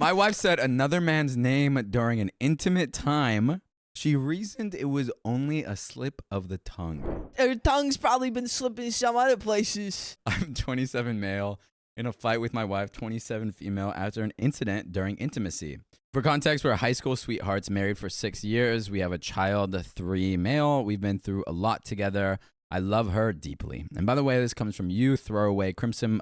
My wife said another man's name during an intimate time. She reasoned it was only a slip of the tongue. Her tongue's probably been slipping some other places. I'm 27 male in a fight with my wife, 27 female, after an incident during intimacy. For context, we're high school sweethearts, married for 6 years. We have a child, 3 male. We've been through a lot together. I love her deeply. And by the way, this comes from you, throwaway Crimson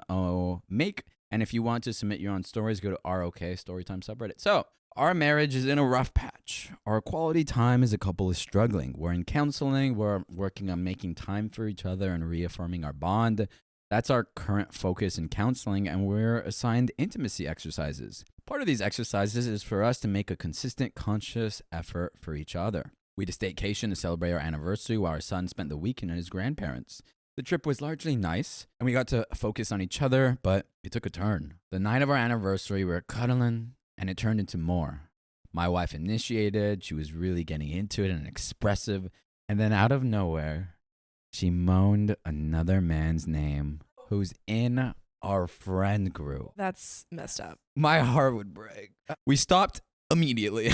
Make. And if you want to submit your own stories, go to ROK Storytime subreddit. So, our marriage is in a rough patch. Our quality time as a couple is struggling. We're in counseling. We're working on making time for each other and reaffirming our bond. That's our current focus in counseling, and we're assigned intimacy exercises. Part of these exercises is for us to make a consistent, conscious effort for each other. We did a staycation to celebrate our anniversary while our son spent the weekend at his grandparents'. The trip was largely nice, and we got to focus on each other, but it took a turn. The night of our anniversary, we were cuddling, and it turned into more. My wife initiated. She was really getting into it and expressive, and then out of nowhere, she moaned another man's name who's in our friend group. That's messed up. My heart would break. We stopped immediately.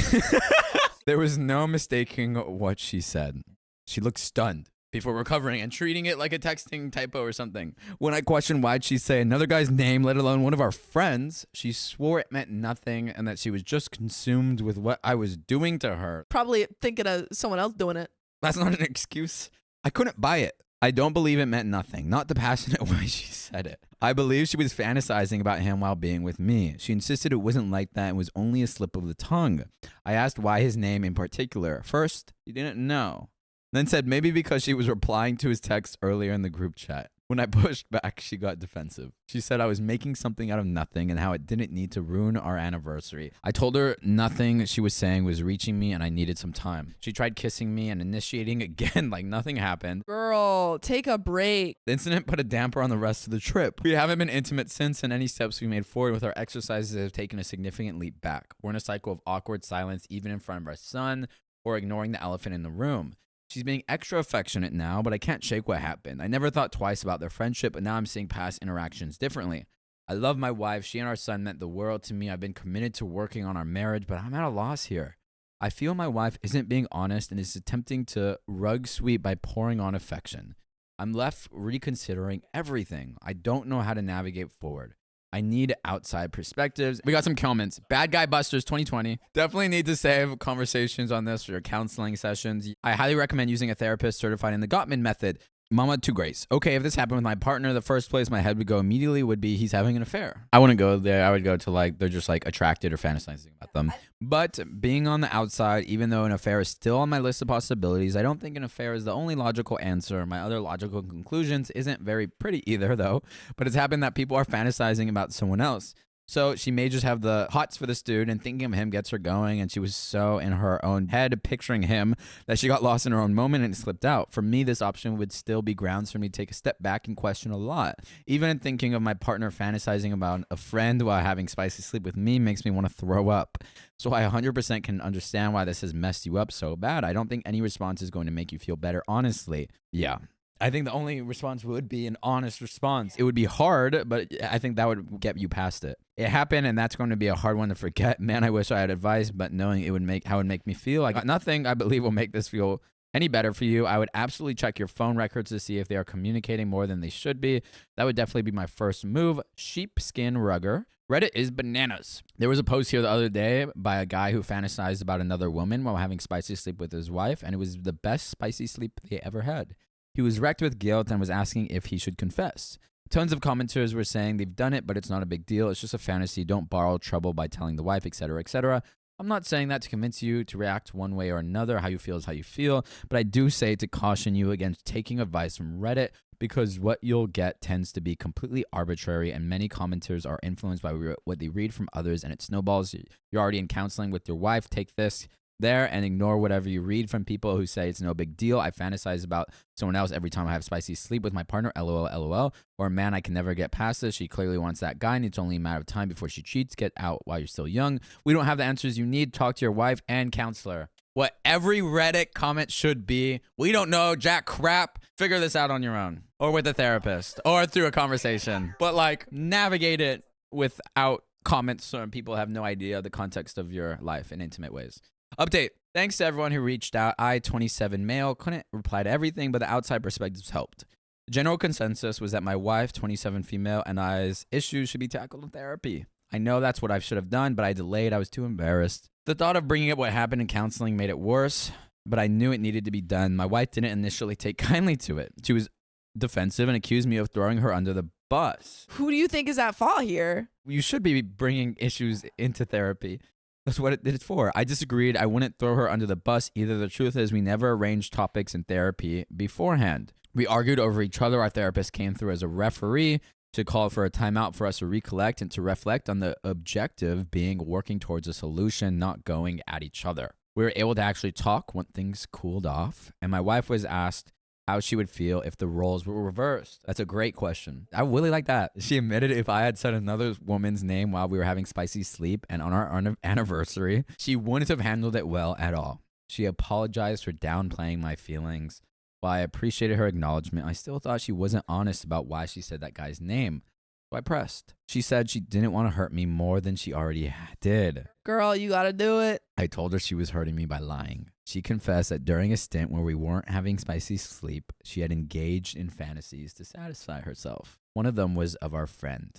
There was no mistaking what she said. She looked stunned before recovering and treating it like a texting typo or something. When I questioned why'd she say another guy's name, let alone one of our friends, she swore it meant nothing and that she was just consumed with what I was doing to her. Probably thinking of someone else doing it. That's not an excuse. I couldn't buy it. I don't believe it meant nothing, not the passionate way she said it. I believe she was fantasizing about him while being with me. She insisted it wasn't like that and was only a slip of the tongue. I asked why his name in particular. First, he didn't know. Then said maybe because she was replying to his text earlier in the group chat. When I pushed back, she got defensive. She said I was making something out of nothing and how it didn't need to ruin our anniversary. I told her nothing she was saying was reaching me and I needed some time. She tried kissing me and initiating again like nothing happened. Girl, take a break. The incident put a damper on the rest of the trip. We haven't been intimate since, and any steps we made forward with our exercises have taken a significant leap back. We're in a cycle of awkward silence even in front of our son or ignoring the elephant in the room. She's being extra affectionate now, but I can't shake what happened. I never thought twice about their friendship, but now I'm seeing past interactions differently. I love my wife. She and our son meant the world to me. I've been committed to working on our marriage, but I'm at a loss here. I feel my wife isn't being honest and is attempting to rug sweep by pouring on affection. I'm left reconsidering everything. I don't know how to navigate forward. I need outside perspectives. We got some comments. Bad Guy Busters 2020. Definitely need to save conversations on this for your counseling sessions. I highly recommend using a therapist certified in the Gottman method. Mama to Grace. Okay, if this happened with my partner, the first place my head would go immediately would be he's having an affair. I wouldn't go there. I would go to like, they're just like attracted or fantasizing about them. But being on the outside, even though an affair is still on my list of possibilities, I don't think an affair is the only logical answer. My other logical conclusions isn't very pretty either though, but it's happened that people are fantasizing about someone else. So she may just have the hots for this dude and thinking of him gets her going, and she was so in her own head picturing him that she got lost in her own moment and it slipped out. For me, this option would still be grounds for me to take a step back and question a lot. Even in thinking of my partner fantasizing about a friend while having spicy sleep with me makes me want to throw up. So I 100% can understand why this has messed you up so bad. I don't think any response is going to make you feel better, honestly. Yeah. I think the only response would be an honest response. It would be hard, but I think that would get you past it. It happened, and that's going to be a hard one to forget. Man, I wish I had advice, but knowing it would make how it would make me feel, I got nothing I believe will make this feel any better for you. I would absolutely check your phone records to see if they are communicating more than they should be. That would definitely be my first move. Sheepskin Rugger. Reddit is bananas. There was a post here the other day by a guy who fantasized about another woman while having spicy sleep with his wife, and it was the best spicy sleep they ever had. He was wrecked with guilt and was asking if he should confess. Tons of commenters were saying they've done it, but it's not a big deal. It's just a fantasy. Don't borrow trouble by telling the wife, etc., etc. I'm not saying that to convince you to react one way or another. How you feel is how you feel. But I do say to caution you against taking advice from Reddit, because what you'll get tends to be completely arbitrary, and many commenters are influenced by what they read from others, and it snowballs. You're already in counseling with your wife. Take this there and ignore whatever you read from people who say it's no big deal. I fantasize about someone else every time I have spicy sleep with my partner, lol, lol. Or man, I can never get past this. She clearly wants that guy and it's only a matter of time before she cheats. Get out while you're still young. We don't have the answers you need. Talk to your wife and counselor. What every Reddit comment should be, we don't know jack crap. Figure this out on your own or with a therapist or through a conversation. But like navigate it without comments. Certain people have no idea the context of your life in intimate ways. Update. Thanks to everyone who reached out. I, 27 male, couldn't reply to everything, but the outside perspectives helped. The general consensus was that my wife, 27 female, and I's issues should be tackled in therapy. I know that's what I should have done, but I delayed. I was too embarrassed. The thought of bringing up what happened in counseling made it worse, but I knew it needed to be done. My wife didn't initially take kindly to it. She was defensive and accused me of throwing her under the bus. Who do you think is at fault here? You should be bringing issues into therapy. That's what it's for. I disagreed. I wouldn't throw her under the bus either. The truth is we never arranged topics in therapy beforehand. We argued over each other. Our therapist came through as a referee to call for a timeout for us to recollect and to reflect on the objective being working towards a solution, not going at each other. We were able to actually talk when things cooled off, and my wife was asked how she would feel if the roles were reversed. That's a great question. I really like that. She admitted if I had said another woman's name while we were having spicy sleep and on our anniversary, she wouldn't have handled it well at all. She apologized for downplaying my feelings. While I appreciated her acknowledgement, I still thought she wasn't honest about why she said that guy's name. So I pressed. She said she didn't want to hurt me more than she already did. Girl, you gotta do it. I told her she was hurting me by lying. She confessed that during a stint where we weren't having spicy sleep, she had engaged in fantasies to satisfy herself. One of them was of our friend.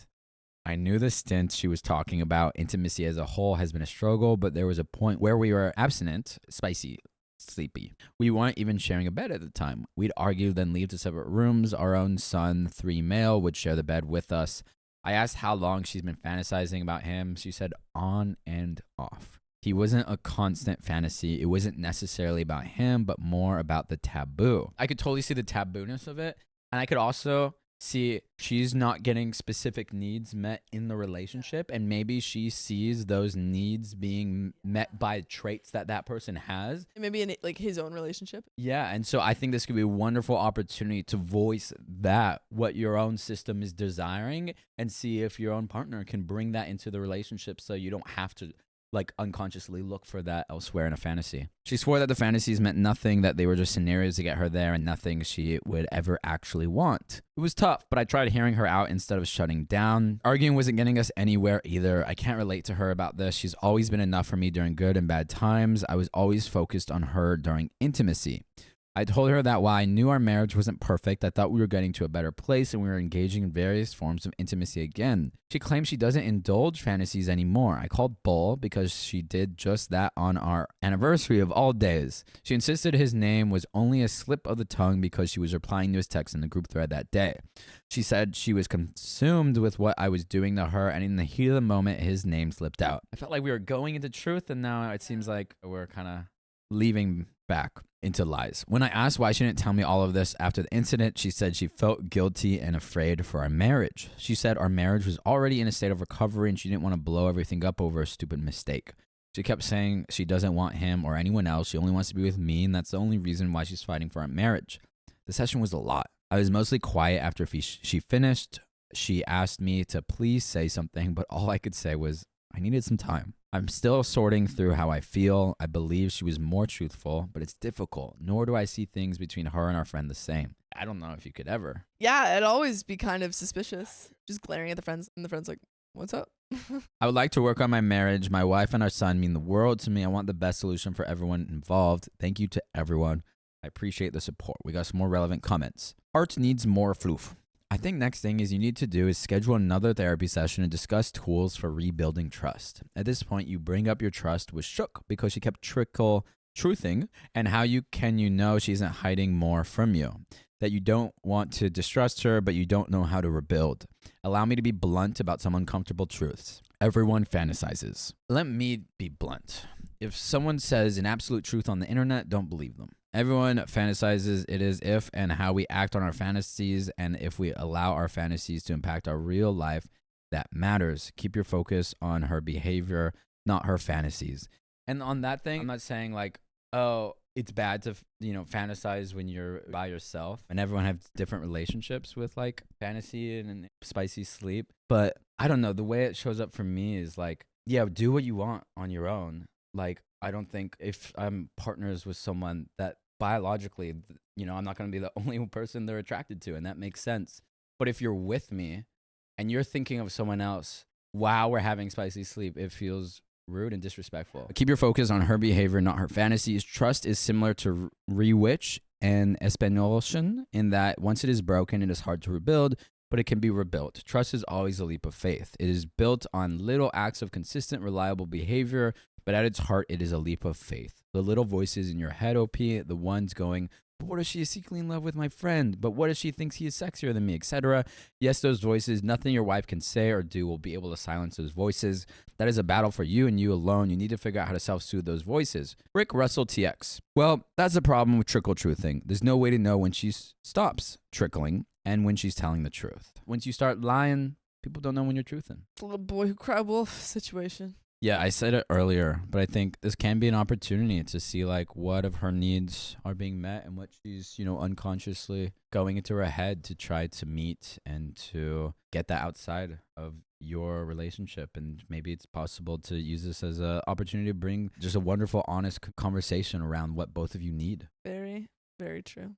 I knew the stint she was talking about. Intimacy as a whole has been a struggle, but there was a point where we were abstinent, spicy, sleepy. We weren't even sharing a bed at the time. We'd argue, then leave to separate rooms. Our own son, 3 male, would share the bed with us. I asked how long she's been fantasizing about him. She said on and off. He wasn't a constant fantasy. It wasn't necessarily about him, but more about the taboo. I could totally see the tabooness of it. And I could also see she's not getting specific needs met in the relationship. And maybe she sees those needs being met by traits that that person has. Maybe in like his own relationship. Yeah. And so I think this could be a wonderful opportunity to voice that, what your own system is desiring, and see if your own partner can bring that into the relationship so you don't have to like unconsciously look for that elsewhere in a fantasy. She swore that the fantasies meant nothing, that they were just scenarios to get her there and nothing she would ever actually want. It was tough, but I tried hearing her out instead of shutting down. Arguing wasn't getting us anywhere either. I can't relate to her about this. She's always been enough for me during good and bad times. I was always focused on her during intimacy. I told her that while I knew our marriage wasn't perfect, I thought we were getting to a better place and we were engaging in various forms of intimacy again. She claims she doesn't indulge fantasies anymore. I called bull because she did just that on our anniversary of all days. She insisted his name was only a slip of the tongue because she was replying to his text in the group thread that day. She said she was consumed with what I was doing to her, and in the heat of the moment, his name slipped out. I felt like we were going into truth, and now it seems like we're kind of leaving back into lies. When I asked why she didn't tell me all of this after the incident, she said she felt guilty and afraid for our marriage. She said our marriage was already in a state of recovery and she didn't want to blow everything up over a stupid mistake. She kept saying she doesn't want him or anyone else. She only wants to be with me, and that's the only reason why she's fighting for our marriage. The session was a lot. I was mostly quiet after she finished. She asked me to please say something, but all I could say was I needed some time. I'm still sorting through how I feel. I believe she was more truthful, but it's difficult. Nor do I see things between her and our friend the same. I don't know if you could ever. Yeah, it'd always be kind of suspicious. Just glaring at the friends, and the friend's like, what's up? I would like to work on my marriage. My wife and our son mean the world to me. I want the best solution for everyone involved. Thank you to everyone. I appreciate the support. We got some more relevant comments. Art needs more floof. I think next thing is you need to do is schedule another therapy session and discuss tools for rebuilding trust. At this point, you bring up your trust was shook because she kept truthing, and how you know she isn't hiding more from you. That you don't want to distrust her, but you don't know how to rebuild. Allow me to be blunt about some uncomfortable truths. Everyone fantasizes. Let me be blunt. If someone says an absolute truth on the internet, don't believe them. Everyone fantasizes. It is if and how we act on our fantasies, and if we allow our fantasies to impact our real life, that matters. Keep your focus on her behavior, not her fantasies. And on that thing, I'm not saying like, oh, it's bad to, fantasize when you're by yourself, and everyone has different relationships with like fantasy and spicy sleep. But I don't know, the way it shows up for me is like, yeah, do what you want on your own. Like, I don't think if I'm partners with someone that biologically, I'm not going to be the only person they're attracted to, and that makes sense. But if you're with me and you're thinking of someone else while we're having spicy sleep, it feels rude and disrespectful. Keep your focus on her behavior, not her fantasies. Trust is similar to rewitch and Espanoltion in that once it is broken, it is hard to rebuild, but it can be rebuilt. Trust is always a leap of faith. It is built on little acts of consistent, reliable behavior, but at its heart, it is a leap of faith. The little voices in your head, OP, the ones going, but what if she is secretly in love with my friend? But what if she thinks he is sexier than me, etc.? Yes, those voices, nothing your wife can say or do will be able to silence those voices. That is a battle for you and you alone. You need to figure out how to self-soothe those voices. Rick Russell TX. Well, that's the problem with trickle truthing. There's no way to know when she stops trickling and when she's telling the truth. Once you start lying, people don't know when you're truthing. The little boy who cried wolf situation. Yeah, I said it earlier, but I think this can be an opportunity to see like what of her needs are being met and what she's, unconsciously going into her head to try to meet and to get that outside of your relationship. And maybe it's possible to use this as an opportunity to bring just a wonderful, honest conversation around what both of you need. Very, very true.